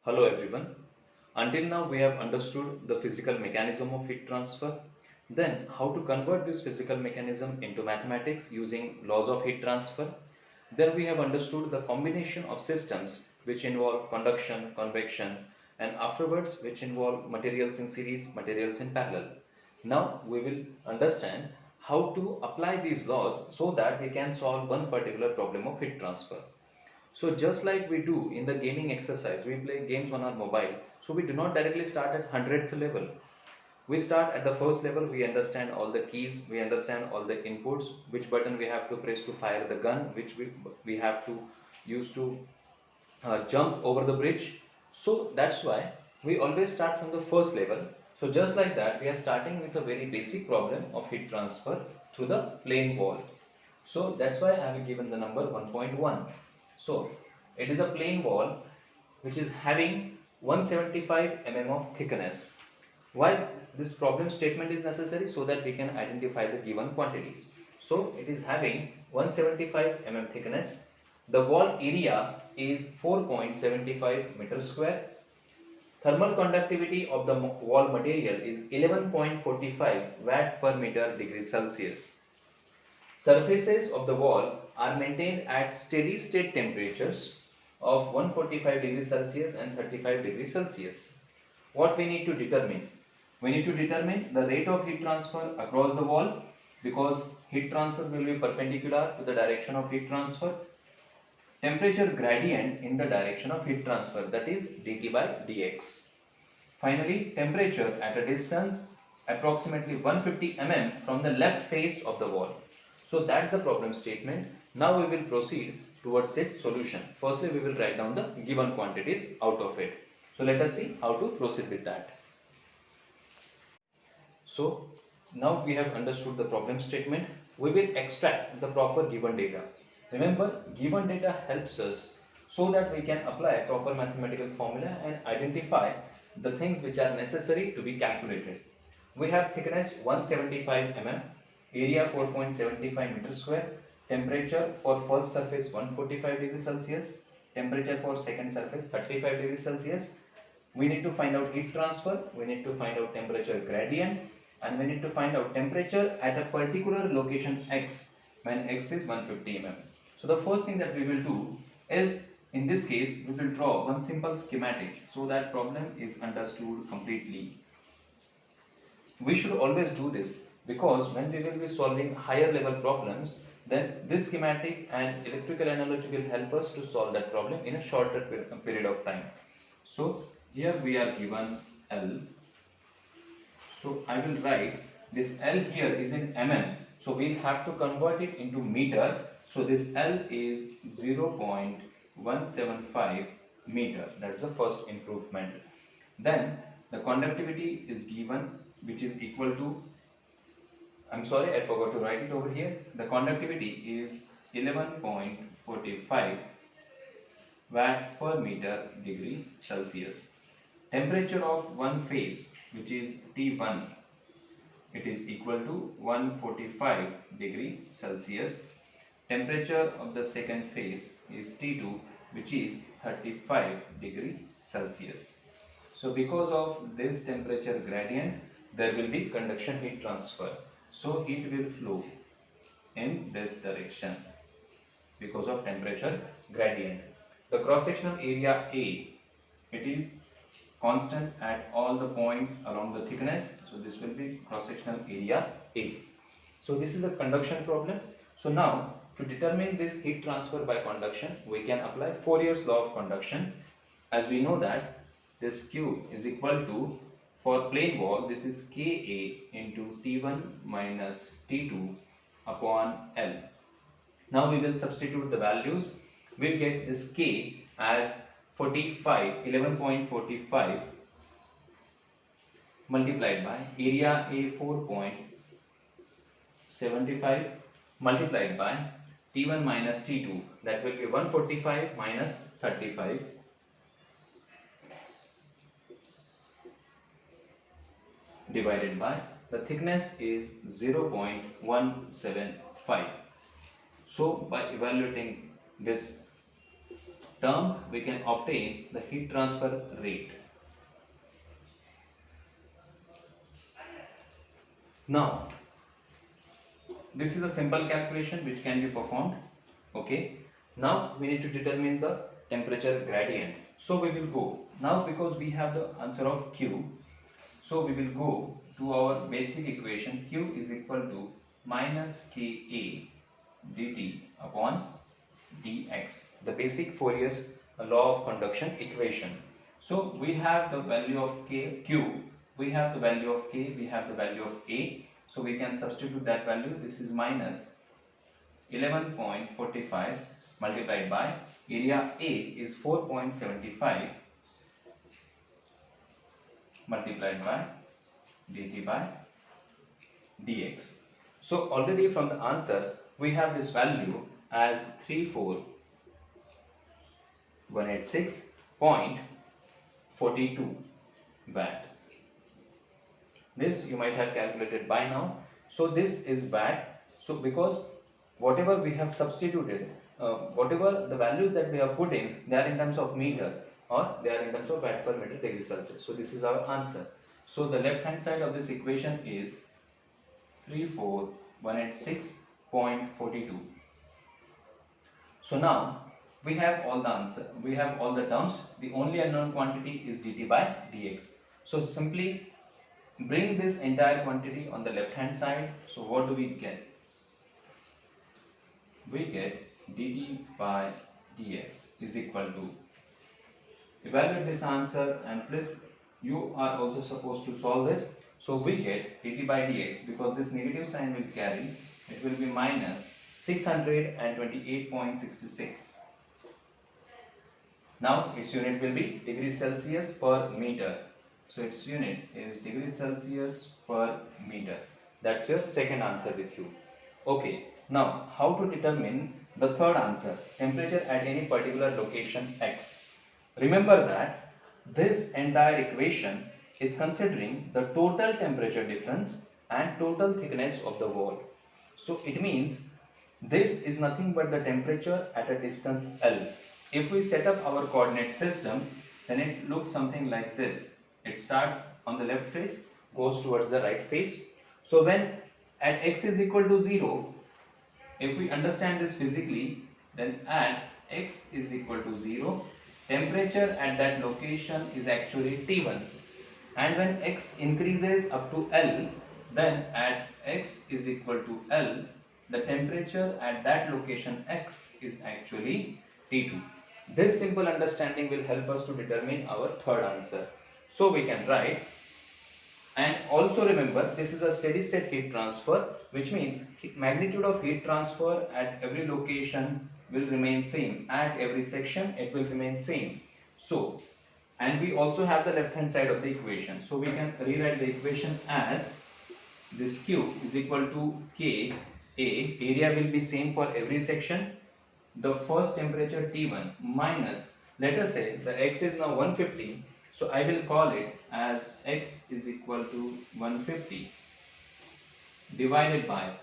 Hello everyone. Until now we have understood the physical mechanism of heat transfer. Then how to convert this physical mechanism into mathematics using laws of heat transfer. Then we have understood the combination of systems which involve conduction, convection, and afterwards which involve materials in series, materials in parallel. Now we will understand how to apply these laws so that we can solve one particular problem of heat transfer. So just like we do in the gaming exercise, we play games on our mobile. So we do not directly start at 100th level. We start at the first level, we understand all the keys, we understand all the inputs, which button we have to press to fire the gun, which we have to use to jump over the bridge. So that's why we always start from the first level. So just like that, we are starting with a very basic problem of heat transfer through the plane wall. So that's why I have given the number 1.1. So it is a plane wall which is having 175 of thickness. Why this problem statement is necessary? So that we can identify the given quantities. So it is having 175 thickness. The wall area is 4.75 meters square. Thermal conductivity of the wall material is 11.45 watt per meter degree Celsius. Surfaces of the wall are maintained at steady state temperatures of 145 degrees Celsius and 35 degrees Celsius. What we need to determine? We need to determine the rate of heat transfer across the wall, because heat transfer will be perpendicular to the direction of heat transfer. Temperature gradient in the direction of heat transfer, that is dt by dx. Finally, temperature at a distance approximately 150 from the left face of the wall. So that's the problem statement. Now we will proceed towards its solution. Firstly, we will write down the given quantities out of it. So let us see how to proceed with that. So now we have understood the problem statement. We will extract the proper given data. Remember, given data helps us so that we can apply a proper mathematical formula and identify the things which are necessary to be calculated. We have thickness 175 area 4.75 meters square, temperature for first surface 145 degrees Celsius, temperature for second surface 35 degrees Celsius. We need to find out heat transfer, we need to find out temperature gradient, and we need to find out temperature at a particular location x when x is 150 So the first thing that we will do is, in this case, we will draw one simple schematic so that problem is understood completely. We should always do this because when we will be solving higher level problems, then this schematic and electrical analogy will help us to solve that problem in a shorter period of time. So here we are given L. So I will write this L here is in So we'll have to convert it into meter. So this L is 0.175 meter. That's the first improvement. Then the conductivity is given, which is equal to, I'm sorry, I forgot to write it over here. The conductivity is 11.45 watt per meter degree Celsius. Temperature of one phase, which is T1, it is equal to 145 degree Celsius. Temperature of the second phase is T2, which is 35 degree Celsius. So because of this temperature gradient, there will be conduction heat transfer. So heat will flow in this direction because of temperature gradient. The cross-sectional area A, it is constant at all the points along the thickness. So this will be cross-sectional area A. So this is a conduction problem. So now to determine this heat transfer by conduction, we can apply Fourier's law of conduction. As we know that this Q is equal to, for plane wall, this is Ka into T1 minus T2 upon L. Now we will substitute the values. We'll get this K as 11.45 multiplied by area A 4.75 multiplied by T1 minus T2, that will be 145 minus 35 divided by the thickness is 0.175. So by evaluating this term we can obtain the heat transfer rate. Now this is a simple calculation which can be performed. Okay, now we need to determine the temperature gradient. So we will go now, because we have the answer of Q, so we will go to our basic equation. Q is equal to minus Ka dt upon dx, the basic Fourier's law of conduction equation. So we have the value of Q, we have the value of K, we have the value of A. So we can substitute that value. This is minus 11.45 multiplied by area A is 4.75 multiplied by dt by dx. So already from the answers we have this value as 34186.42 watt. This you might have calculated by now. So this is watt. So because whatever we have substituted, whatever the values that we have put in, they are in terms of meter or they are in terms of watt per meter degree Celsius. So this is our answer. So the left hand side of this equation is 34186.42. So now we have all the answer, we have all the terms. The only unknown quantity is dt by dx. So simply bring this entire quantity on the left hand side. So what do we get? We get dt by dx is equal to, evaluate this answer and please you are also supposed to solve this. So we get dt by dx, because this negative sign will carry, it will be minus 628.66. Now its unit will be degree Celsius per meter. So its unit is degree Celsius per meter. That's your second answer with you. Okay, now how to determine the third answer, temperature at any particular location x. Remember that this entire equation is considering the total temperature difference and total thickness of the wall. So it means this is nothing but the temperature at a distance L. If we set up our coordinate system, then it looks something like this. It starts on the left face, goes towards the right face. So when at x is equal to 0, if we understand this physically, then at x is equal to 0, temperature at that location is actually T1. And when x increases up to L, then at x is equal to L, the temperature at that location x is actually T2. This simple understanding will help us to determine our third answer. So we can write, and also remember this is a steady state heat transfer, which means magnitude of heat transfer at every location will remain same, at every section it will remain same. So, and we also have the left hand side of the equation, so we can rewrite the equation as this Q is equal to K A, area will be same for every section, the first temperature T1 minus, let us say the x is now 150, so I will call it as x is equal to 150 divided by,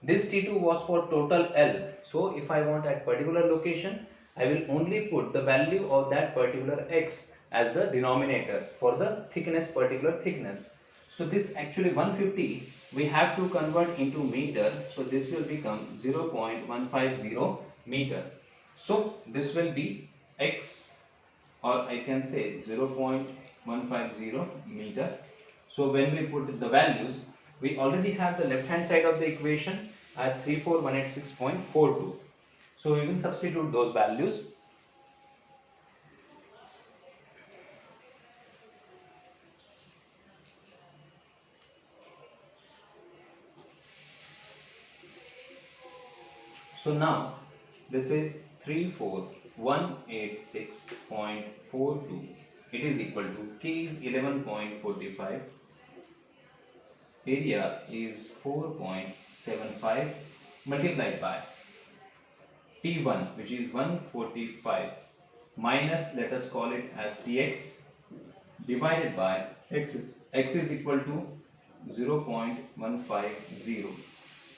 this T2 was for total L, so if I want at particular location, I will only put the value of that particular x as the denominator for the thickness, particular thickness. So this actually 150 we have to convert into meter, so this will become 0.150 meter. So this will be x, or I can say 0.150 meter. So when we put the values, we already have the left hand side of the equation as 34186.42. So we will substitute those values. So now this is 34186.42. It is equal to K is 11.45, area is 4.75 multiplied by T1, which is 145, minus, let us call it as Tx, divided by x is equal to 0.150.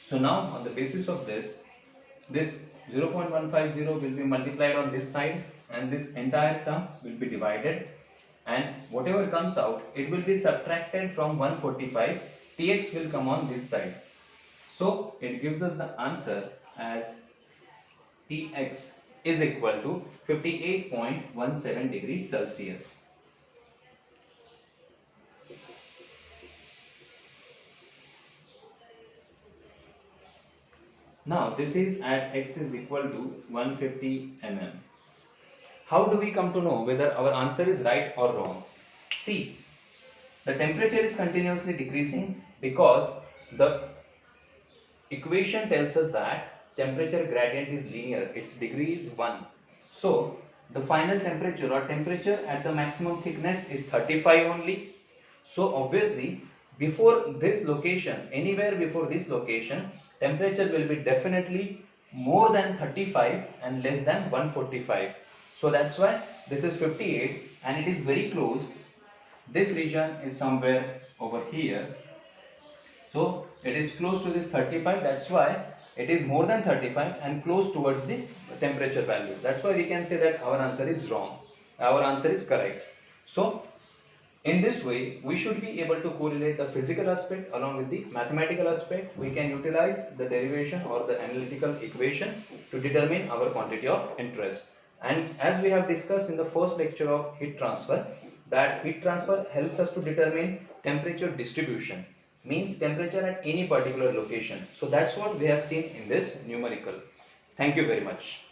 So now on the basis of this 0.150 will be multiplied on this side, and this entire term will be divided, and whatever comes out, it will be subtracted from 145. Tx will come on this side. So it gives us the answer as Tx is equal to 58.17 degrees Celsius. Now this is at x is equal to 150 mm. How do we come to know whether our answer is right or wrong? See, the temperature is continuously decreasing because the equation tells us that temperature gradient is linear, its degree is 1. So the final temperature or temperature at the maximum thickness is 35 only. So obviously before this location, anywhere before this location, temperature will be definitely more than 35 and less than 145. So that's why this is 58 and it is very close. This region is somewhere over here. So it is close to this 35, that's why it is more than 35 and close towards the temperature value. That's why we can say that our answer is wrong. Our answer is correct. So in this way, we should be able to correlate the physical aspect along with the mathematical aspect. We can utilize the derivation or the analytical equation to determine our quantity of interest. And as we have discussed in the first lecture of heat transfer, that heat transfer helps us to determine temperature distribution, means temperature at any particular location. So that's what we have seen in this numerical. Thank you very much.